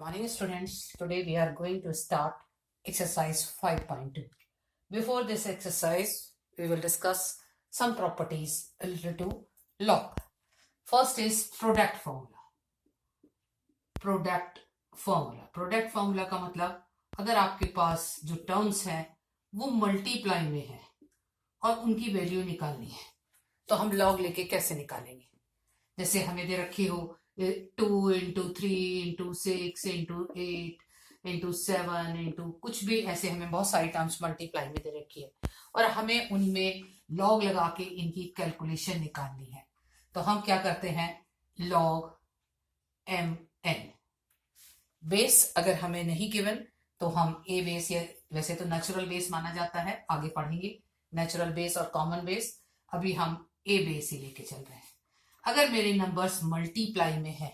Morning students, today we are going to start exercise 5.2. Before this exercise, we will discuss some properties related to log. First is product formula. Product formula का मतलब अगर आपके पास जो terms हैं वो multiply में है और उनकी वैल्यू निकालनी है तो हम लॉग लेके कैसे निकालेंगे। जैसे हमें दे रखी हो 2 into 3 into 6 into 8 into 7 into कुछ भी, ऐसे हमें बहुत सारी टर्म्स मल्टीप्लाई में दे रखी है और हमें उनमें लॉग लगा के इनकी कैलकुलेशन निकालनी है। तो हम क्या करते हैं, लॉग एम एन। बेस अगर हमें नहीं गिवन तो हम ए बेस, या वैसे तो नेचुरल बेस माना जाता है, आगे पढ़ेंगे नेचुरल बेस और कॉमन बेस। अभी हम ए बेस ही लेके चल रहे हैं। अगर मेरे नंबर्स मल्टीप्लाई में है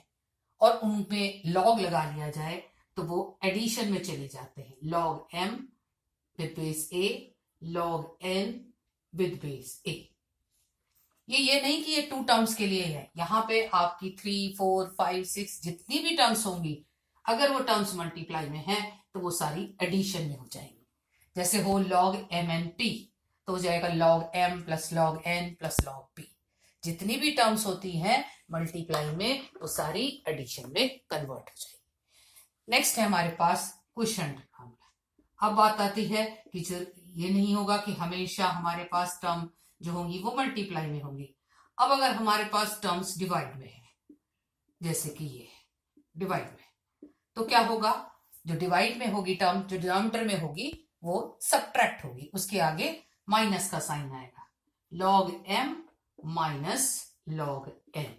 और उनमें लॉग लगा लिया जाए तो वो एडिशन में चले जाते हैं। Log m with base a, log n with base a. ये नहीं कि ये 2 टर्म्स के लिए है, यहाँ पे आपकी 3, 4, 5, 6 जितनी भी टर्म्स होंगी, अगर वो टर्म्स मल्टीप्लाई में है तो वो सारी एडिशन में हो जाएंगी। जैसे हो लॉग एम एन टी तो हो जाएगा log m plus log n plus log p. जितनी भी टर्म्स होती हैं मल्टीप्लाई में वो सारी एडिशन में कन्वर्ट हो जाएगी। नेक्स्ट है हमारे पास क्वोशंट फॉर्मूला। अब बात आती है कि जो ये नहीं होगा कि हमेशा हमारे पास टर्म जो होंगी वो मल्टीप्लाई में होंगी। अब अगर हमारे पास टर्म्स डिवाइड में है, जैसे कि ये डिवाइड में, तो क्या होगा, जो डिवाइड में होगी टर्म, जो डिनोमिनेटर में होगी वो सबट्रैक्ट होगी, उसके आगे माइनस का साइन आएगा। Log m minus log n.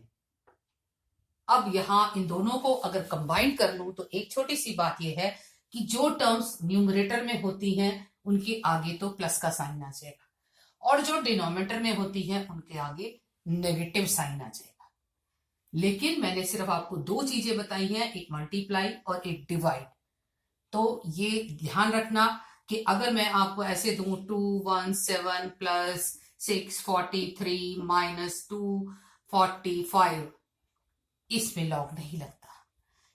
अब यहां इन दोनों को अगर कंबाइन कर लूं तो एक छोटी सी बात यह है कि जो टर्म्स न्यूमरेटर में होती हैं उनके आगे तो प्लस का साइन आ जाएगा और जो डिनोमिनेटर में होती हैं उनके आगे नेगेटिव साइन आ जाएगा। लेकिन मैंने सिर्फ आपको 2 चीजें बताई हैं, एक मल्टीप्लाई और एक डिवाइड। तो ये ध्यान रखना कि अगर मैं आपको ऐसे दूं 217 प्लस 643 माइनस 245, इसमें लॉग नहीं लगता,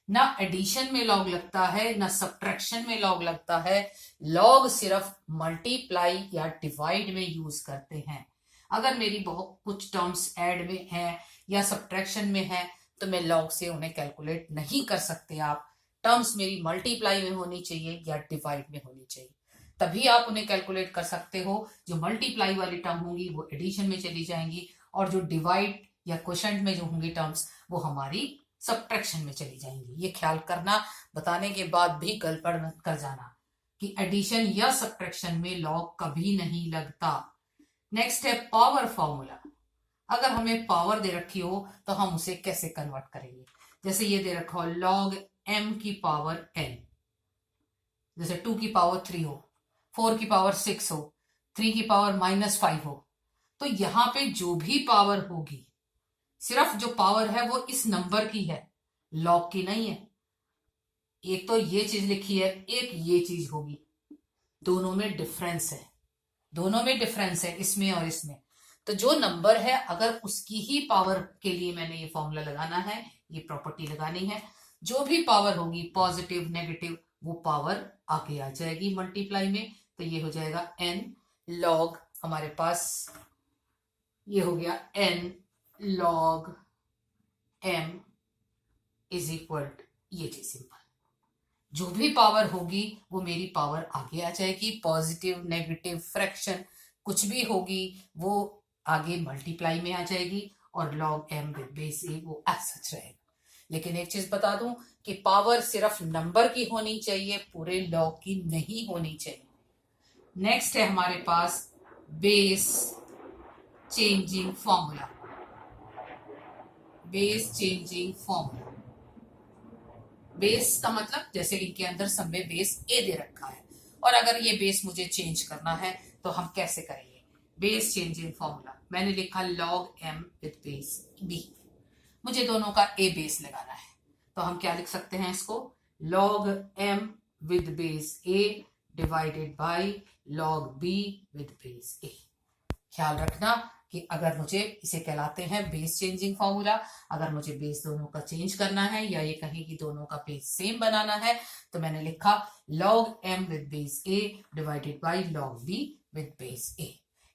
ना एडिशन में लॉग लगता है ना सब्ट्रैक्शन में लॉग लगता है। लॉग सिर्फ मल्टीप्लाई या डिवाइड में यूज करते हैं। अगर मेरी बहुत कुछ टर्म्स ऐड में है या सब्ट्रैक्शन में है तो मैं लॉग से उन्हें कैलकुलेट नहीं कर सकते। आप टर्म्स मेरी मल्टीप्लाई में होनी चाहिए या डिवाइड में होनी चाहिए, तभी आप उन्हें कैलकुलेट कर सकते हो। जो मल्टीप्लाई वाली टर्म होंगी वो एडिशन में चली जाएंगी और जो डिवाइड या क्वोशंट में जो होंगी टर्म्स वो हमारी सब्ट्रैक्शन में चली जाएंगी। ये ख्याल करना, बताने के बाद भी गड़बड़ मत कर जाना कि एडिशन या सब्ट्रैक्शन में लॉग कभी नहीं लगता। नेक्स्ट है पावर फॉर्मूला। अगर हमें पावर दे रखी हो तो हम उसे कैसे कन्वर्ट करेंगे। जैसे ये दे रखा हो लॉग एम की पावर एन, जैसे 2 की पावर 3 हो, 4 की पावर 6 हो, 3 की पावर -5 हो, तो यहां पे जो भी पावर होगी, सिर्फ जो पावर है वो इस नंबर की है, लॉग की नहीं है। एक तो ये चीज लिखी है, एक ये चीज होगी, दोनों में डिफरेंस है, दोनों में डिफरेंस है इसमें और इसमें। तो जो नंबर है अगर उसकी ही पावर के लिए मैंने ये फॉर्मूला लगाना है, ये प्रॉपर्टी लगानी है, जो भी पावर होगी पॉजिटिव नेगेटिव वो पावर आगे आ जाएगी मल्टीप्लाई में। तो ये हो जाएगा n लॉग, हमारे पास ये हो गया n log m is equal to ये चीज सिंपल। जो भी पावर होगी वो मेरी पावर आगे आ जाएगी, पॉजिटिव नेगेटिव फ्रैक्शन कुछ भी होगी वो आगे मल्टीप्लाई में आ जाएगी और लॉग m विद बेस ए वो एज सच रहेगा। लेकिन एक चीज बता दूं कि पावर सिर्फ नंबर की होनी चाहिए, पूरे लॉग की नहीं होनी चाहिए। नेक्स्ट है हमारे पास base changing formula. Base changing formula, base का मतलब जैसे इनके अंदर सब में बेस ए दे रखा है और अगर ये बेस मुझे चेंज करना है तो हम कैसे करेंगे। बेस चेंजिंग फॉर्मूला मैंने लिखा log m with base b, मुझे दोनों का ए बेस लगाना है तो हम क्या लिख सकते हैं इसको, log m with base a divided by log b with base a. ख्याल रखना कि अगर मुझे इसे कहलाते हैं बेस चेंजिंग फॉर्मूला, अगर मुझे बेस दोनों का चेंज करना है या ये कहें कि दोनों का बेस सेम बनाना है, तो मैंने लिखा log m with base a divided by log b with base a।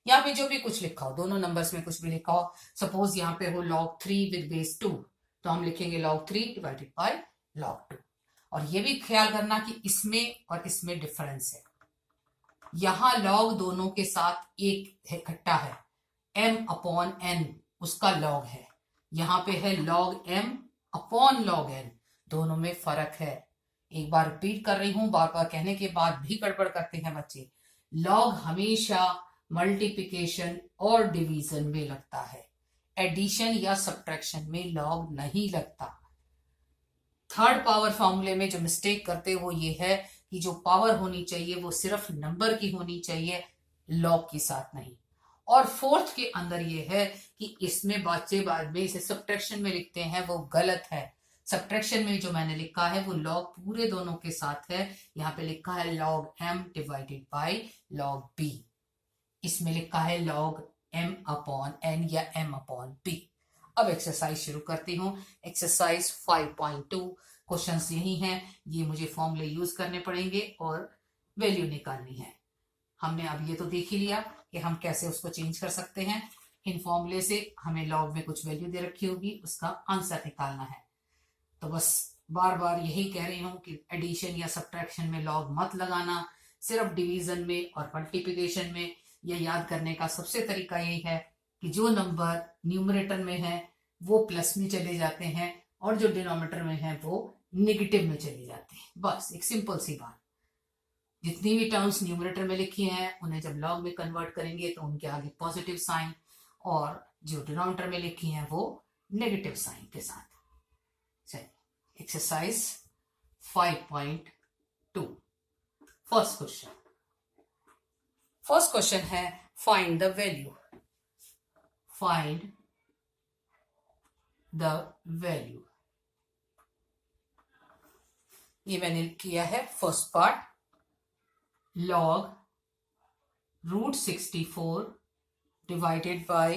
यहाँ पे जो भी कुछ लिखा हो, दोनों नंबर्स में कुछ भी लिखा हो, सपोज यहाँ पे हो log 3 विद बेस 2, तो हम लिखेंगे log 3 डिवाइडेड बाय log 2। और ये भी ख्याल करना कि इसमें और इसमें डिफरेंस है। यहां log दोनों के साथ एक इकट्ठा है, m अपॉन n उसका log है, यहां पे है log m upon log n, दोनों में फर्क है। एक बार रिपीट कर रही हूं, बार बार कहने के बाद भी गड़बड़ करते हैं बच्चे। log हमेशा मल्टीप्लिकेशन और डिवीजन में लगता है, एडिशन या सब्ट्रैक्शन में log नहीं लगता। थर्ड पावर फॉर्मूले में जो मिस्टेक करते वो ये है कि जो पावर होनी चाहिए वो सिर्फ नंबर की होनी चाहिए, लॉग के साथ नहीं। और फोर्थ के अंदर ये है कि इसमें बच्चे बाद में इसे सब्ट्रैक्शन में लिखते हैं, वो गलत है। सब्ट्रैक्शन में जो मैंने लिखा है वो लॉग पूरे दोनों के साथ है, यहाँ पे लिखा है log m divided by log b, इसमें लिखा है लॉग m अपॉन n या m अपॉन b। अब एक्सरसाइज शुरू करती हूँ। एक्सरसाइज 5.2 क्वेश्चंस यही हैं, ये मुझे फॉर्मूले यूज करने पड़ेंगे और वैल्यू निकालनी है। हमने अब ये तो देख ही लिया कि हम कैसे उसको चेंज कर सकते हैं। इन फॉर्मूले से हमें लॉग में कुछ वैल्यू दे रखी होगी, उसका आंसर निकालना है। तो बस बार बार यही कह रही हूँ कि एडिशन या सब्ट्रैक्शन में लॉग मत लगाना, सिर्फ डिवीजन में और मल्टीप्लिकेशन में। यह याद करने का सबसे तरीका यही है कि जो नंबर न्यूमरेटर में है वो प्लस में चले जाते हैं और जो डिनोमिनेटर में है वो नेगेटिव में चले जाते हैं। बस एक सिंपल सी बात। जितनी भी टर्म्स न्यूमरेटर में लिखी हैं उन्हें जब लॉग में कन्वर्ट करेंगे तो उनके आगे पॉजिटिव साइन, और जो डिनोमिनेटर में लिखी हैं वो नेगेटिव साइन के साथ। चलिए एक्सरसाइज 5.2 फर्स्ट क्वेश्चन है find the value. Find the value, ये मैंने किया है first part. log √64 divided by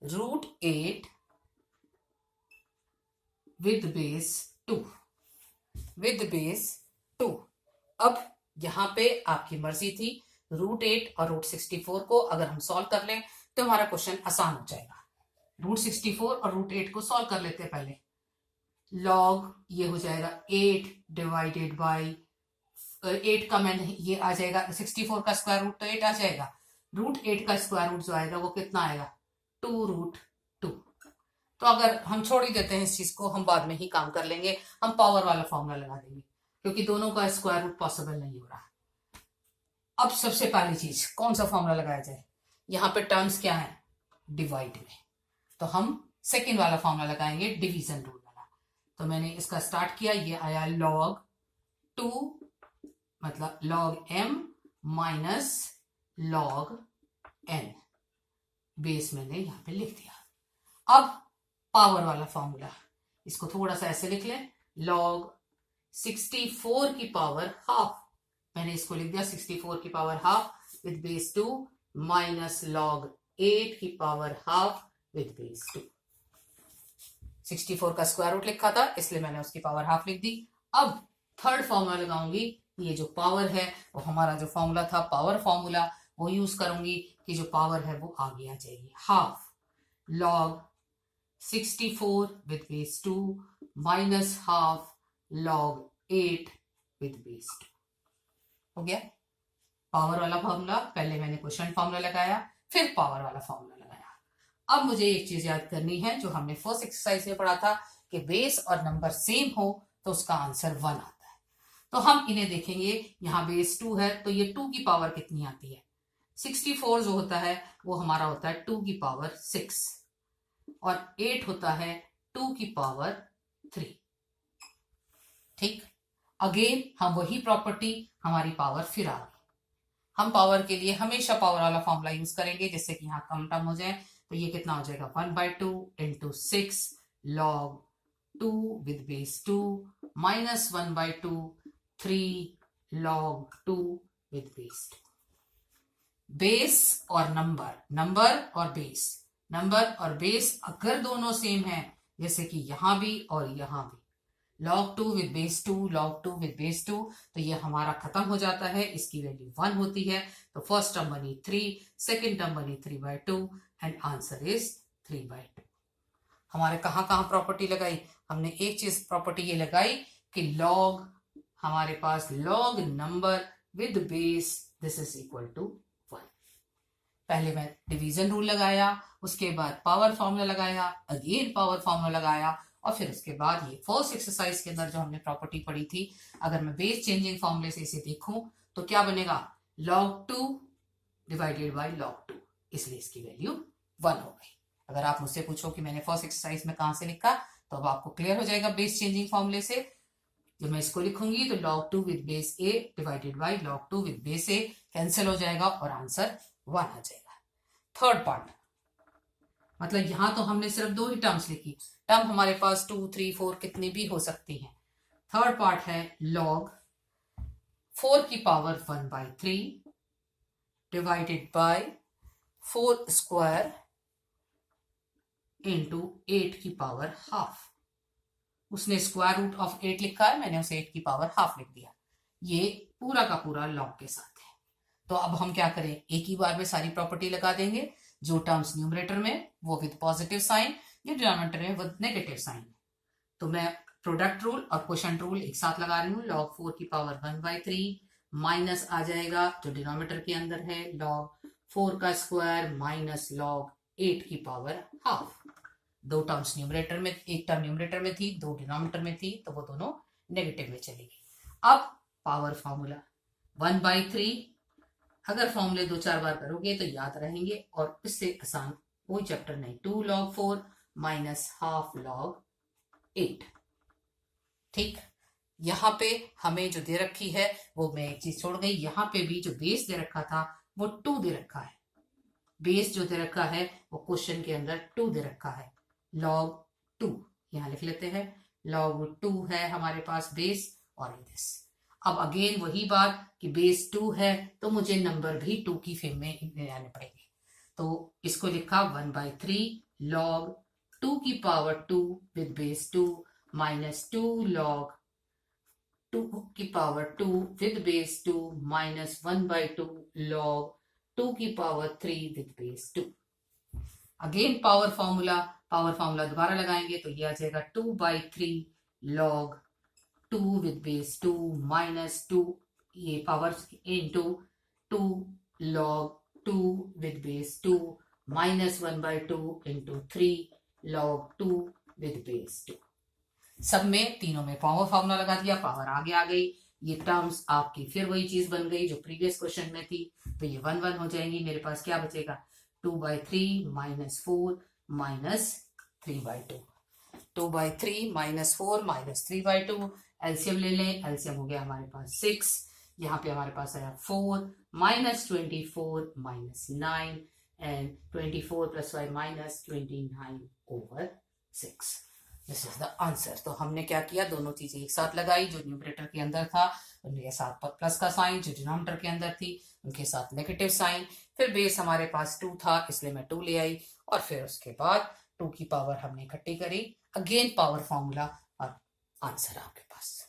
√8 with base 2 with base 2। अब यहां पे आपकी मर्जी थी, √8 और √64 को अगर हम सॉल्व कर लें तो हमारा क्वेश्चन आसान हो जाएगा। √64 और √8 को सॉल्व कर लेते हैं पहले। log ये हो जाएगा 8 डिवाइडेड बाय 8 का मैंने ये आ जाएगा, 64 का स्क्वायर रूट तो 8 आ जाएगा, √8 का स्क्वायर रूट जो आएगा वो कितना आएगा 2√2। तो अगर हम छोड़ ही देते हैं इस चीज को, हम बाद में ही काम कर लेंगे, हम पावर वाला फॉर्मूला लगा देंगे क्योंकि दोनों का स्क्वायर रूट पॉसिबल नहीं हो रहा। अब सबसे पहली चीज कौन सा फॉर्मूला लगाया जाए, यहाँ पे टर्म्स क्या है डिवाइड में, तो हम सेकेंड वाला फॉर्मूला लगाएंगे डिवीजन रूल वाला। तो मैंने इसका स्टार्ट किया, ये आया log 2 मतलब log m minus log n, base मैंने यहां पे लिख दिया। अब पावर वाला फॉर्मूला, इसको थोड़ा सा ऐसे लिख लें, log 64 की पावर हाफ, मैंने इसको लिख दिया 64 की power half with base 2 minus log 8 की पावर हाफ विद बेस 2। 64 का स्क्वायर रूट लिखा था इसलिए मैंने उसकी पावर हाफ लिख दी। अब थर्ड फॉर्मूला लगाऊंगी, ये जो पावर है वो हमारा जो फॉर्मूला था पावर फॉर्मूला वो यूज करूंगी कि जो पावर है वो आगे आ जाएगी, half log 64 with base 2 minus half log 8 with base 2। हो गया पावर वाला फॉर्मूला, पहले मैंने क्वेश्चन फॉर्मूला लगाया फिर पावर वाला फॉर्मूला लगाया। अब मुझे एक चीज याद करनी है जो हमने फर्स्ट एक्सरसाइज में पढ़ा था कि बेस और नंबर सेम हो तो उसका आंसर 1 आता है। तो हम इन्हें देखेंगे, यहाँ बेस 2 है तो ये 2 की पावर कितनी आती है, 64 जो होता है वो हमारा होता है 2 की पावर 6 और 8 होता है 2 की पावर 3। ठीक, अगेन हम वही प्रॉपर्टी, हमारी पावर फिर आ गई। हम पावर के लिए हमेशा पावर वाला फॉर्मूला यूज करेंगे जिससे कि यहाँ कम टर्म हो जाए, तो ये कितना हो जाएगा 1/2 into 6 log 2 with base 2 minus 1/2 3 log 2 with base 2। Base और नंबर और बेस अगर दोनों सेम है, जैसे कि यहां भी और यहां भी, log 2 with base 2, log 2 with base 2, तो ये हमारा खत्म हो जाता है, इसकी वैल्यू 1 होती है। तो फर्स्ट टर्म बनी 3, सेकेंड टर्म बनी 3/2 एंड आंसर इज 3/2। हमारे कहाँ कहाँ प्रॉपर्टी लगाई? हमने एक चीज प्रॉपर्टी ये लगाई कि log, हमारे पास log number with base this is equal to 1। पहले मैं डिवीजन रूल लगाया, उसके बाद पावर फॉर्मूला लगाया, अगेन पावर फॉर्मूला लगाया, और फिर उसके बाद ये फर्स्ट एक्सरसाइज के अंदर जो हमने प्रॉपर्टी पढ़ी थी, अगर मैं बेस चेंजिंग फॉर्मूले से इसे देखूं तो क्या बनेगा? log 2 डिवाइडेड बाय log 2, इसलिए इसकी वैल्यू 1 हो गई। अगर आप मुझसे पूछो कि मैंने फर्स्ट एक्सरसाइज में कहां से लिखा, तो अब आपको क्लियर हो जाएगा बेस चेंजिंग फॉर्मूले से। जब मैं इसको लिखूंगी तो log 2 with base a divided by log 2 with base a cancel हो जाएगा और आंसर 1 आ जाएगा। थर्ड पार्ट, मतलब यहां तो हमने सिर्फ 2 ही टर्म्स लिखी, टर्म हमारे पास 2, 3, 4 कितनी भी हो सकती हैं। थर्ड पार्ट है log 4 की power 1/3 divided by 4 square into 8 की पावर हाफ। उसने स्क्वायर रूट ऑफ 8 लिखा है, मैंने उसे 8 की पावर हाफ लिख दिया। ये पूरा का पूरा log के साथ है। तो अब हम क्या करें, एक ही बार में सारी प्रॉपर्टी लगा देंगे। जो टर्म्स न्यूमरेटर में वो विद पॉजिटिव साइन, जो डिनोमिनेटर में विद नेगेटिव साइन। तो मैं प्रोडक्ट रूल और क्वोशंट रूल एक साथ लगा रही हूँ। log 4 की पावर 1/3 माइनस आ जाएगा जो डिनोमिनेटर के अंदर है log 4 का स्क्वायर माइनस log 8 की पावर हाफ। दो टर्म्स न्यूमरेटर में, एक टर्म न्यूमरेटर में थी, दो डिनोमिनेटर में थी, तो वो दोनों नेगेटिव में चलेगी। अब पावर फॉर्मूला 1/3, अगर फॉर्मूले 2-4 बार करोगे तो याद रहेंगे, और इससे आसान कोई चैप्टर नहीं। 2 log 4 माइनस हाफ log 8। ठीक, यहाँ पे हमें जो दे रखी है वो मैं एक चीज छोड़ गई, यहाँ पे भी जो बेस दे रखा था वो 2 दे रखा है। बेस जो दे रखा है वो क्वेश्चन के अंदर 2 दे रखा है, log 2 यहाँ लिख लेते हैं। log 2 है हमारे पास बेस और दिस। अब अगेन वही बात कि बेस 2 है तो मुझे नंबर भी 2 की फॉर्म में लाने पड़ेंगे। तो इसको लिखा 1/3 log 2 की power 2 with base 2 minus 2 log 2 की power 2 with base 2 minus 1/2 log 2 की power 3 with base 2। Again power formula दोबारा लगाएंगे तो ये आ जाएगा 2/3 log 2 विद बेस 2 माइनस 2, ये power into 2 log 2 with base 2 minus 1/2 into 3 log 2 with base 2। सब में तीनों में पावर फॉर्मूला लगा दिया, पावर आगे आ गई। ये टर्म्स आपकी फिर वही चीज बन गई जो प्रीवियस क्वेश्चन में थी, तो ये 1 1 हो जाएंगी। मेरे पास क्या बचेगा? 2/3 minus 4 minus 3/2। 2/3 minus 4 minus 3/2, LCM ले लें, एलसीएम हो गया हमारे पास 6। यहाँ पे हमारे पास आया 4 minus 24 minus 9 and 24 plus 5 minus 29/6। This is the answer. तो हमने क्या किया, दोनों चीजें एक साथ लगाई। जो न्यूमरेटर के अंदर था उनके साथ प्लस का साइन, जो डिनोमिनेटर के अंदर थी उनके साथ नेगेटिव साइन। फिर बेस हमारे पास 2 था इसलिए मैं 2 ले आई, और फिर उसके बाद 2 की पावर हमने इकट्ठी करी। अगेन पावर फॉर्मूला और आंसर आपके पास।